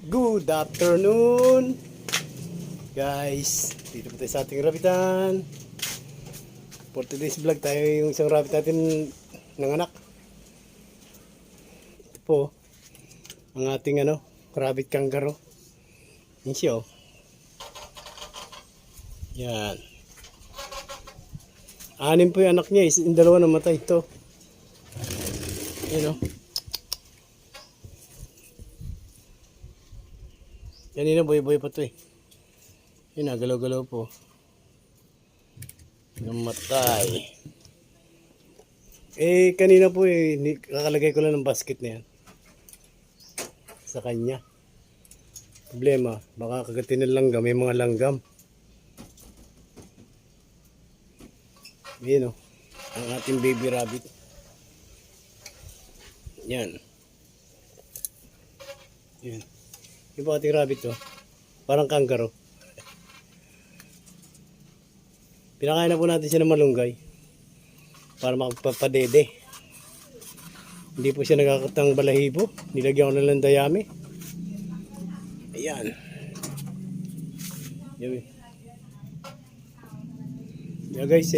Good afternoon, guys. Dito po tayo sa ating rabitan. For today's vlog tayo yung isang rabbit natin nanganak. Ito po ang ating rabbit kangaroo. Yan siya, oh. Yan. 6 po yung anak niya, yung 2 namatay. Ito. Yan, oh. Kanina boy pa to eh. Yun, galaw-galaw po. Namatay. Kanina po kakalagay ko lang ng basket na yan. Sa kanya. Problema, baka kagatin ng langgam. May mga langgam. Yan, oh. Ang ating baby rabbit. Yan. Yan. Yung po ating rabbit, oh. Parang kangaroo. Pinakain na po natin siya ng malunggay para makapagpadede. Hindi po siya nagkakatang balahibo. Nilagyan ko na lang dayami. Ayan. Yeah, guys,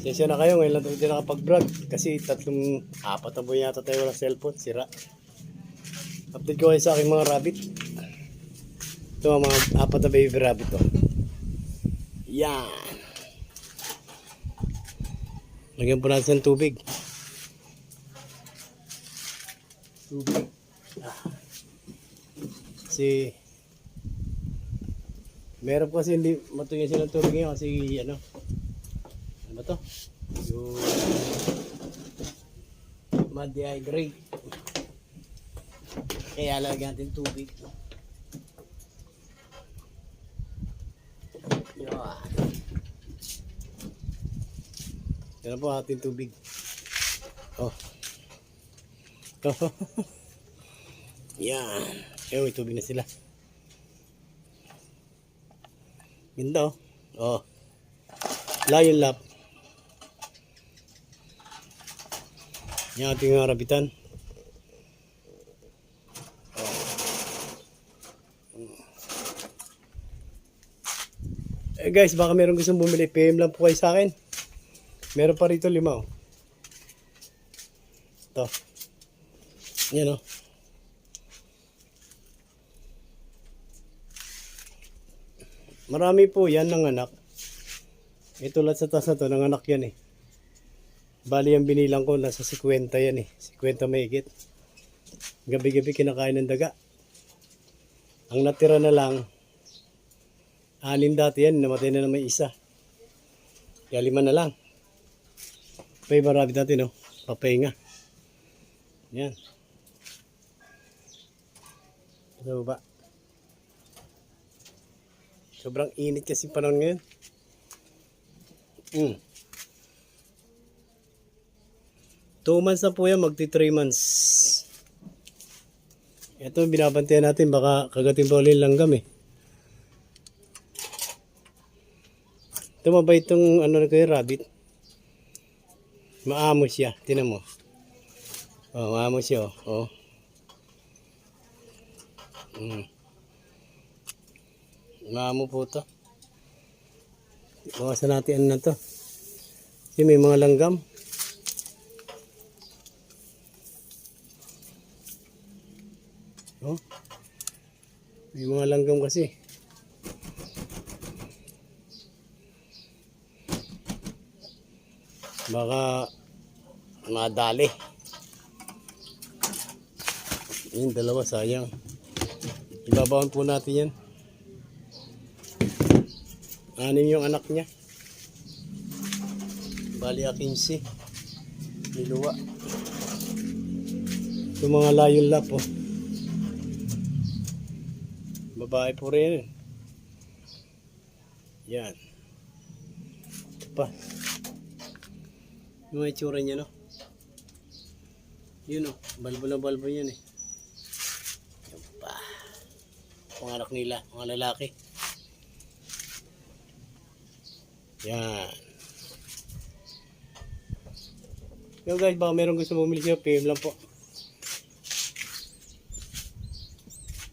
sensya na kayo. Ngayon lang tayo nakapag-vlog kasi 4 na po yata tayo walang cellphone. Sira. Update ko kayo sa aking mga rabbit. Ito ang mga 4 na baby rabbit, oh. Yan. Lagyan po natin ng tubig. Kasi meron po kasi hindi matuloy sila ng tubig ngayon kasi ano ba to? Yung ma-dehydrate. Kaya lagyan natin tubig. Yan po ating tubig. Oh. Yan. May tubig na sila. Ganda, oh. Oh. Lion lap. Yan ating rabitan. Guys, baka meron gustong bumili, PM lang po kayo sa akin. Meron pa rito 5, oh. Ito. Yan, oh. Marami po yan ng anak. Ito lahat sa taas na to, ng anak yan eh. Bali yung binilang ko, nasa 50 yan eh. 50 mahigit. Gabi-gabi kinakain ng daga. Ang natira na lang, 6 dati yan, namatay na naman isa. Kaya 5 na lang. Pay marami dati, no? Papahinga. Yan. Sa baba. Sobrang init kasi panahon ngayon. 2 months na po yan, magti 3 months. Ito binabantayan natin, baka kagatin pa ulit langgam eh. Ito mabait itong rabbit. Maamo siya. Tinan mo. Oh, maamo siya. Oh. Maamo po ito. Bawasan natin na to. Kasi may mga langgam. Oh. May mga langgam kasi. Baka madali. Yung 2 sayang. Ibabawan po natin yan. 6 yung anak niya. Bali 15. Niluwa. Ito mga lion lap, oh. Babae po rin. Yan. Ito pa. Yung itsura niya, no? Yun, oh. Balbo na balbo yan eh. Yan pa. Mga anak nila, mga lalaki. Yan. Yo guys, baka meron gusto bumili siya, PM lang po.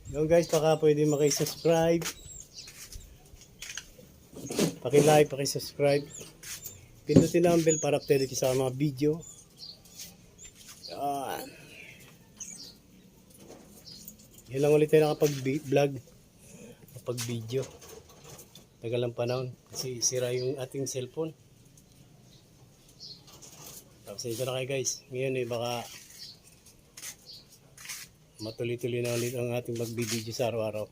Yung guys, baka pwede makisubscribe. Paki-like, paki-subscribe. Pindutin na ang bell para updated kayo sa mga video. Yan. Yan lang ulit tayo nakapag-vlog. Kapag-video. Tagal ng panahon. Kasi sira yung ating cellphone. Tapos ito na kayo guys. Ngayon baka matuloy-tuloy na ulit ang ating mag-video sa araw-araw.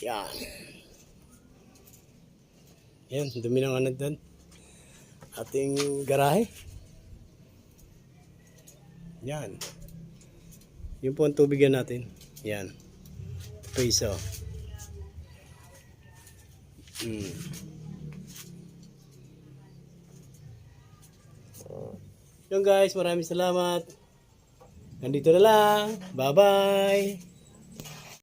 Yan. Yan, dumi ng ano doon. Ating garahe. Yan. Yun po ang tubigan natin. Yan. Piso. Yun guys, maraming salamat. Nandito na lang. Bye-bye.